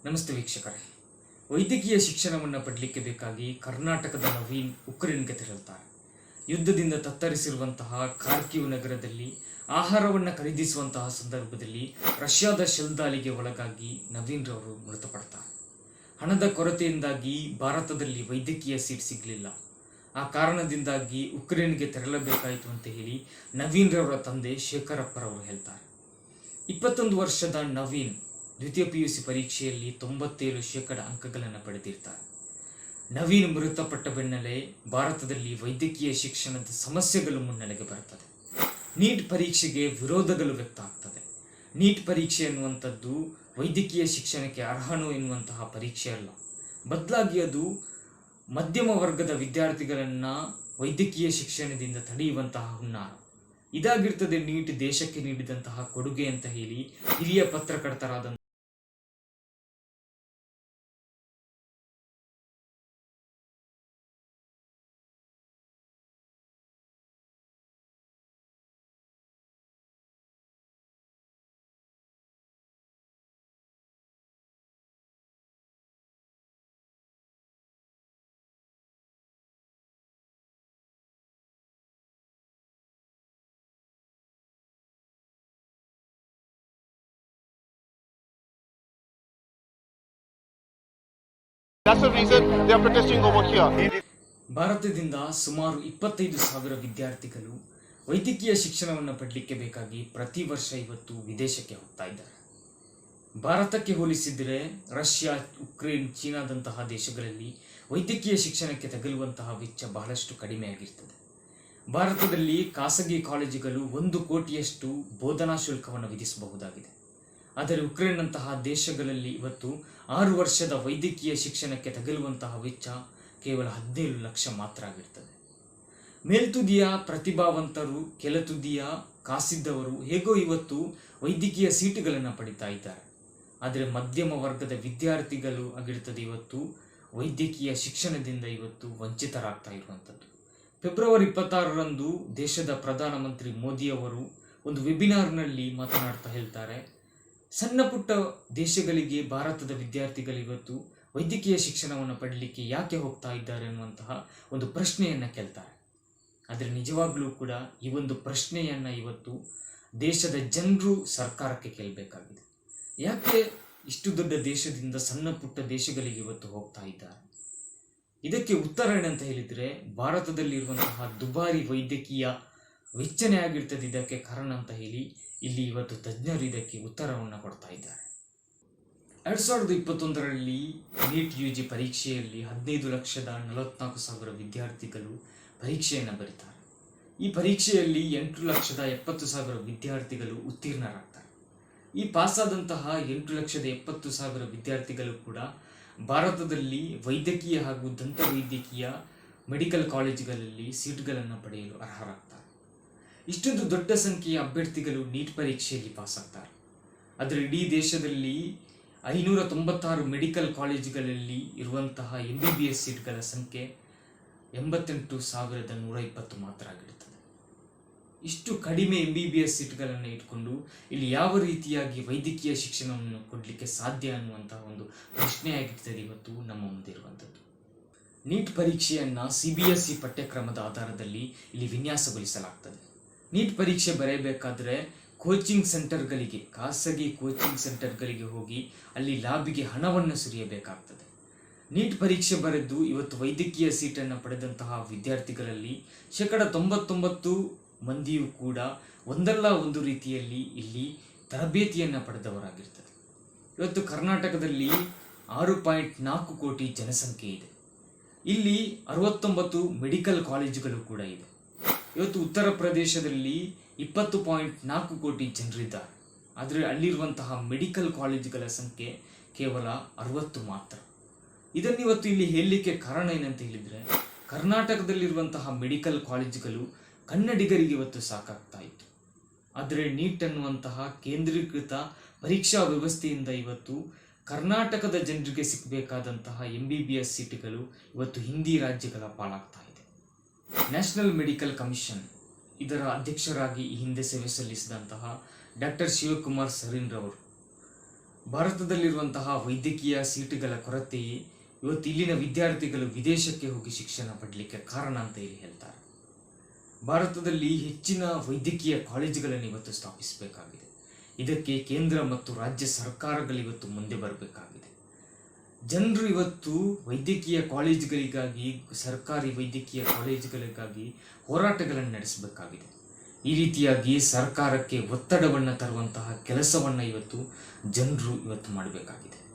ನಮಸ್ತೆ ವೀಕ್ಷಕರೇ. ವೈದ್ಯಕೀಯ ಶಿಕ್ಷಣವನ್ನು ಪಡೆಯಲಿಕ್ಕೆ ಬೇಕಾಗಿ ಕರ್ನಾಟಕದ ನವೀನ್ ಉಕ್ರೇನ್ಗೆ ತೆರಳುತ್ತಾರೆ. ಯುದ್ಧದಿಂದ ತತ್ತರಿಸಿರುವಂತಹ ಖಾರ್ಕಿವ್ ನಗರದಲ್ಲಿ ಆಹಾರವನ್ನು ಖರೀದಿಸುವಂತಹ ಸಂದರ್ಭದಲ್ಲಿ ರಷ್ಯಾದ ಶೆಲ್ ದಾಳಿಗೆ ಒಳಗಾಗಿ ನವೀನ್ ರವರು ಮೃತಪಡ್ತಾರೆ. ಹಣದ ಕೊರತೆಯಿಂದಾಗಿ ಭಾರತದಲ್ಲಿ ವೈದ್ಯಕೀಯ ಸೀಟ್ ಸಿಗಲಿಲ್ಲ. ಆ ಕಾರಣದಿಂದಾಗಿ ಉಕ್ರೇನ್ಗೆ ತೆರಳಬೇಕಾಯಿತು ಅಂತ ಹೇಳಿ ನವೀನ್ ರವರ ತಂದೆ ಶೇಖರಪ್ಪರವರು ಹೇಳ್ತಾರೆ. 21 ವರ್ಷದ ನವೀನ್ ದ್ವಿತೀಯ PUC ಪರೀಕ್ಷೆಯಲ್ಲಿ 97% ಅಂಕಗಳನ್ನು ಪಡೆದಿರ್ತಾರೆ. ನವೀನ್ ಮೃತಪಟ್ಟ ಬೆನ್ನಲ್ಲೇ ಭಾರತದಲ್ಲಿ ವೈದ್ಯಕೀಯ ಶಿಕ್ಷಣದ ಸಮಸ್ಯೆಗಳು ಮುನ್ನೆಲೆಗೆ ಬರುತ್ತದೆ. ನೀಟ್ ಪರೀಕ್ಷೆಗೆ ವಿರೋಧಗಳು ವ್ಯಕ್ತ ಆಗ್ತದೆ. ನೀಟ್ ಪರೀಕ್ಷೆ ಎನ್ನುವಂಥದ್ದು ವೈದ್ಯಕೀಯ ಶಿಕ್ಷಣಕ್ಕೆ ಅರ್ಹನೋ ಎನ್ನುವಂತಹ ಪರೀಕ್ಷೆ ಅಲ್ಲ, ಬದಲಾಗಿ ಅದು ಮಧ್ಯಮ ವರ್ಗದ ವಿದ್ಯಾರ್ಥಿಗಳನ್ನು ವೈದ್ಯಕೀಯ ಶಿಕ್ಷಣದಿಂದ ತಡೆಯುವಂತಹ ಹುನ್ನಾರ. ಇದಾಗಿರ್ತದೆ ನೀಟ್ ದೇಶಕ್ಕೆ ನೀಡಿದಂತಹ ಕೊಡುಗೆ ಅಂತ ಹೇಳಿ ಹಿರಿಯ ಪತ್ರಕರ್ತರಾದ That's the reason they are protesting over here. ಭಾರತದಿಂದ ಸುಮಾರು 25,000 ವಿದ್ಯಾರ್ಥಿಗಳು ವೈದ್ಯಕೀಯ ಶಿಕ್ಷಣವನ್ನು ಪಡೆಯಲಿಕ್ಕೆ ಬೇಕಾಗಿ ಪ್ರತಿ ವರ್ಷ ಇವತ್ತು ವಿದೇಶಕ್ಕೆ ಹೋಗ್ತಾ ಇದ್ದಾರೆ. ಭಾರತಕ್ಕೆ ಹೋಲಿಸಿದರೆ ರಷ್ಯಾ, ಉಕ್ರೇನ್, ಚೀನಾದಂತಹ ದೇಶಗಳಲ್ಲಿ ವೈದ್ಯಕೀಯ ಶಿಕ್ಷಣಕ್ಕೆ ತಗಲುವಂತಹ ವೆಚ್ಚ ಬಹಳಷ್ಟು ಕಡಿಮೆಯಾಗಿರ್ತದೆ. ಭಾರತದಲ್ಲಿ ಖಾಸಗಿ ಕಾಲೇಜುಗಳು 1 ಕೋಟಿಯಷ್ಟು ಬೋಧನಾ ಶುಲ್ಕವನ್ನು ವಿಧಿಸಬಹುದಾಗಿದೆ. ಆದರೆ ಉಕ್ರೇನ್ನಂತಹ ದೇಶಗಳಲ್ಲಿ ಇವತ್ತು 6 ವರ್ಷದ ವೈದ್ಯಕೀಯ ಶಿಕ್ಷಣಕ್ಕೆ ತಗಲುವಂತಹ ವೆಚ್ಚ ಕೇವಲ 17 ಲಕ್ಷ ಮಾತ್ರ ಆಗಿರ್ತದೆ. ಮೇಲ್ತುದಿಯ ಪ್ರತಿಭಾವಂತರು, ಕೆಳತುದಿಯ ಕಾಸಿದ್ದವರು ಹೇಗೋ ಇವತ್ತು ವೈದ್ಯಕೀಯ ಸೀಟುಗಳನ್ನು ಪಡಿತಾ ಇದ್ದಾರೆ. ಆದರೆ ಮಧ್ಯಮ ವರ್ಗದ ವಿದ್ಯಾರ್ಥಿಗಳು ಆಗಿರ್ತದೆ ಇವತ್ತು ವೈದ್ಯಕೀಯ ಶಿಕ್ಷಣದಿಂದ ಇವತ್ತು ವಂಚಿತರಾಗ್ತಾ ಇರುವಂಥದ್ದು. ಫೆಬ್ರವರಿ 26ರಂದು ದೇಶದ ಪ್ರಧಾನಮಂತ್ರಿ ಮೋದಿಯವರು ಒಂದು ವೆಬಿನಾರ್ನಲ್ಲಿ ಮಾತನಾಡ್ತಾ ಹೇಳ್ತಾರೆ, ಸಣ್ಣ ಪುಟ್ಟ ದೇಶಗಳಿಗೆ ಭಾರತದ ವಿದ್ಯಾರ್ಥಿಗಳು ಇವತ್ತು ವೈದ್ಯಕೀಯ ಶಿಕ್ಷಣವನ್ನು ಪಡೆಯಲಿಕ್ಕೆ ಯಾಕೆ ಹೋಗ್ತಾ ಇದ್ದಾರೆ ಅನ್ನುವಂತಹ ಒಂದು ಪ್ರಶ್ನೆಯನ್ನು ಕೇಳ್ತಾರೆ. ಆದರೆ ನಿಜವಾಗ್ಲೂ ಕೂಡ ಈ ಒಂದು ಪ್ರಶ್ನೆಯನ್ನು ಇವತ್ತು ದೇಶದ ಜನರು ಸರ್ಕಾರಕ್ಕೆ ಕೇಳಬೇಕಾಗಿದೆ. ಯಾಕೆ ಇಷ್ಟು ದೊಡ್ಡ ದೇಶದಿಂದ ಸಣ್ಣ ಪುಟ್ಟ ದೇಶಗಳಿಗೆ ಇವತ್ತು ಹೋಗ್ತಾ ಇದ್ದಾರೆ? ಇದಕ್ಕೆ ಉತ್ತರ ಏನಂತ ಹೇಳಿದರೆ, ಭಾರತದಲ್ಲಿರುವಂತಹ ದುಬಾರಿ ವೈದ್ಯಕೀಯ ವೆಚ್ಚನೇ ಆಗಿರ್ತದೆ ಇದಕ್ಕೆ ಕಾರಣ ಅಂತ ಹೇಳಿ ಇಲ್ಲಿ ಇವತ್ತು ತಜ್ಞರು ಇದಕ್ಕೆ ಉತ್ತರವನ್ನು ಕೊಡ್ತಾ ಇದ್ದಾರೆ. 2021ರಲ್ಲಿ ನೀಟ್ UG ಪರೀಕ್ಷೆಯಲ್ಲಿ 15,44,000 ವಿದ್ಯಾರ್ಥಿಗಳು ಪರೀಕ್ಷೆಯನ್ನು ಬರೀತಾರೆ. ಈ ಪರೀಕ್ಷೆಯಲ್ಲಿ 8,70,000 ವಿದ್ಯಾರ್ಥಿಗಳು ಉತ್ತೀರ್ಣರಾಗ್ತಾರೆ. ಈ ಪಾಸಾದಂತಹ 8,70,000 ವಿದ್ಯಾರ್ಥಿಗಳು ಕೂಡ ಭಾರತದಲ್ಲಿ ವೈದ್ಯಕೀಯ ಹಾಗೂ ದಂತ ವೈದ್ಯಕೀಯ ಮೆಡಿಕಲ್ ಕಾಲೇಜುಗಳಲ್ಲಿ ಸೀಟ್ಗಳನ್ನು ಪಡೆಯಲು ಅರ್ಹರಾಗ್ತಾರೆ. ಇಷ್ಟೊಂದು ದೊಡ್ಡ ಸಂಖ್ಯೆಯ ಅಭ್ಯರ್ಥಿಗಳು ನೀಟ್ ಪರೀಕ್ಷೆಯಲ್ಲಿ ಪಾಸಾಗ್ತಾರೆ. ಆದರೆ ಇಡೀ ದೇಶದಲ್ಲಿ 596 ಮೆಡಿಕಲ್ ಕಾಲೇಜುಗಳಲ್ಲಿ ಇರುವಂತಹ MBBS ಸೀಟ್ಗಳ ಸಂಖ್ಯೆ 88,120 ಮಾತ್ರ ಆಗಿರುತ್ತದೆ. ಇಷ್ಟು ಕಡಿಮೆ MBBS ಸೀಟ್ಗಳನ್ನು ಇಟ್ಕೊಂಡು ಇಲ್ಲಿ ಯಾವ ರೀತಿಯಾಗಿ ವೈದ್ಯಕೀಯ ಶಿಕ್ಷಣವನ್ನು ಕೊಡಲಿಕ್ಕೆ ಸಾಧ್ಯ ಅನ್ನುವಂತಹ ಒಂದು ಪ್ರಶ್ನೆಯಾಗಿರ್ತದೆ ಇವತ್ತು ನಮ್ಮ ಮುಂದೆ ಇರುವಂಥದ್ದು. ನೀಟ್ ಪರೀಕ್ಷೆಯನ್ನು CBSE ಪಠ್ಯಕ್ರಮದ ಆಧಾರದಲ್ಲಿ ಇಲ್ಲಿ ವಿನ್ಯಾಸಗೊಳಿಸಲಾಗ್ತದೆ. ನೀಟ್ ಪರೀಕ್ಷೆ ಬರೆಯಬೇಕಾದ್ರೆ ಕೋಚಿಂಗ್ ಸೆಂಟರ್ಗಳಿಗೆ, ಖಾಸಗಿ ಕೋಚಿಂಗ್ ಸೆಂಟರ್ಗಳಿಗೆ ಹೋಗಿ ಅಲ್ಲಿ ಲಾಬಿಗೆ ಹಣವನ್ನು ಸುರಿಯಬೇಕಾಗ್ತದೆ. ನೀಟ್ ಪರೀಕ್ಷೆ ಬರೆದು ಇವತ್ತು ವೈದ್ಯಕೀಯ ಸೀಟನ್ನು ಪಡೆದಂತಹ ವಿದ್ಯಾರ್ಥಿಗಳಲ್ಲಿ 99% ಮಂದಿಯೂ ಕೂಡ ಒಂದಲ್ಲ ಒಂದು ರೀತಿಯಲ್ಲಿ ಇಲ್ಲಿ ತರಬೇತಿಯನ್ನು ಪಡೆದವರಾಗಿರ್ತದೆ. ಇವತ್ತು ಕರ್ನಾಟಕದಲ್ಲಿ 6.4 ಕೋಟಿ ಜನಸಂಖ್ಯೆ ಇದೆ. ಇಲ್ಲಿ 69 ಮೆಡಿಕಲ್ ಕಾಲೇಜುಗಳು ಕೂಡ ಇದೆ. ಇವತ್ತು ಉತ್ತರ ಪ್ರದೇಶದಲ್ಲಿ 20.4 ಕೋಟಿ ಜನರಿದ್ದಾರೆ. ಆದರೆ ಅಲ್ಲಿರುವಂತಹ ಮೆಡಿಕಲ್ ಕಾಲೇಜುಗಳ ಸಂಖ್ಯೆ ಕೇವಲ 60 ಮಾತ್ರ. ಇದನ್ನಿವತ್ತು ಇಲ್ಲಿ ಹೇಳಲಿಕ್ಕೆ ಕಾರಣ ಏನಂತ ಹೇಳಿದರೆ, ಕರ್ನಾಟಕದಲ್ಲಿರುವಂತಹ ಮೆಡಿಕಲ್ ಕಾಲೇಜುಗಳು ಕನ್ನಡಿಗರಿಗೆ ಇವತ್ತು ಸಾಕಾಗ್ತಾ ಇತ್ತು. ಆದರೆ ನೀಟ್ ಅನ್ನುವಂತಹ ಕೇಂದ್ರೀಕೃತ ಪರೀಕ್ಷಾ ವ್ಯವಸ್ಥೆಯಿಂದ ಇವತ್ತು ಕರ್ನಾಟಕದ ಜನರಿಗೆ ಸಿಗಬೇಕಾದಂತಹ MBBS ಸೀಟುಗಳು ಇವತ್ತು ಹಿಂದಿ ರಾಜ್ಯಗಳ ಪಾಲಾಗ್ತಾ ಇದೆ. ನ್ಯಾಷನಲ್ ಮೆಡಿಕಲ್ ಕಮಿಷನ್ ಇದರ ಅಧ್ಯಕ್ಷರಾಗಿ ಈ ಹಿಂದೆ ಸೇವೆ ಸಲ್ಲಿಸಿದಂತಹ ಡಾಕ್ಟರ್ ಶಿವಕುಮಾರ್ ಸರೀನ್ ರವರು ಭಾರತದಲ್ಲಿರುವಂತಹ ವೈದ್ಯಕೀಯ ಸೀಟುಗಳ ಕೊರತೆ ಇವತ್ತು ಇಲ್ಲಿನ ವಿದ್ಯಾರ್ಥಿಗಳು ವಿದೇಶಕ್ಕೆ ಹೋಗಿ ಶಿಕ್ಷಣ ಪಡಲಿಕ್ಕೆ ಕಾರಣ ಅಂತ ಇಲ್ಲಿ ಹೇಳ್ತಾರೆ. ಭಾರತದಲ್ಲಿ ಹೆಚ್ಚಿನ ವೈದ್ಯಕೀಯ ಕಾಲೇಜುಗಳನ್ನು ಇವತ್ತು ಸ್ಥಾಪಿಸಬೇಕಾಗಿದೆ. ಇದಕ್ಕೆ ಕೇಂದ್ರ ಮತ್ತು ರಾಜ್ಯ ಸರ್ಕಾರಗಳು ಇವತ್ತು ಮುಂದೆ ಬರಬೇಕಾಗಿದೆ. ಜನರು ಇವತ್ತು ವೈದ್ಯಕೀಯ ಕಾಲೇಜುಗಳಿಗಾಗಿ, ಸರ್ಕಾರಿ ವೈದ್ಯಕೀಯ ಕಾಲೇಜುಗಳಿಗಾಗಿ ಹೋರಾಟಗಳನ್ನು ನಡೆಸಬೇಕಾಗಿದೆ. ಈ ರೀತಿಯಾಗಿ ಸರ್ಕಾರಕ್ಕೆ ಒತ್ತಡವನ್ನು ತರುವಂತಹ ಕೆಲಸವನ್ನು ಇವತ್ತು ಜನರು ಮಾಡಬೇಕಾಗಿದೆ.